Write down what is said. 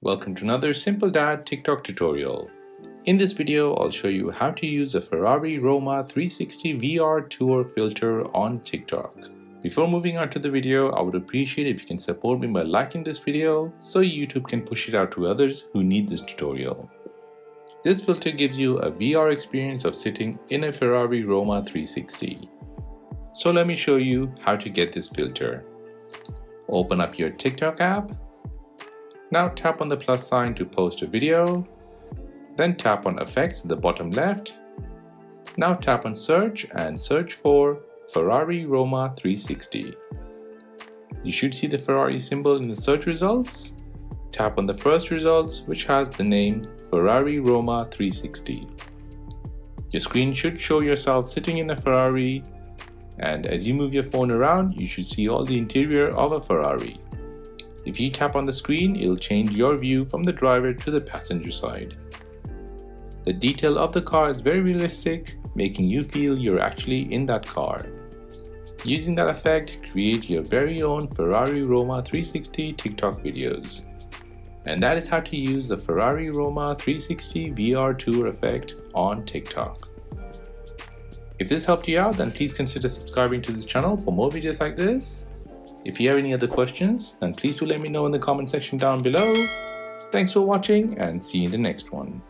Welcome to another Simple Dad TikTok tutorial. In this video, I'll show you how to use a Ferrari Roma 360 VR tour filter on TikTok. Before moving on to the video, I would appreciate if you can support me by liking this video so YouTube can push it out to others who need this tutorial. This filter gives you a VR experience of sitting in a Ferrari Roma 360. So let me show you how to get this filter. Open up your TikTok app. Now tap on the plus sign to post a video. Then tap on Effects at the bottom left. Now tap on Search and search for Ferrari Roma 360. You should see the Ferrari symbol in the search results. Tap on the first results, which has the name Ferrari Roma 360. Your screen should show yourself sitting in a Ferrari, and as you move your phone around, you should see all the interior of a Ferrari. If you tap on the screen, it'll change your view from the driver to the passenger side. The detail of the car is very realistic, making you feel you're actually in that car. Using that effect, create your very own Ferrari Roma 360 TikTok videos. And that is how to use the Ferrari Roma 360 VR tour effect on TikTok. If this helped you out, then please consider subscribing to this channel for more videos like this. If you have any other questions, then please do let me know in the comment section down below. Thanks for watching and see you in the next one.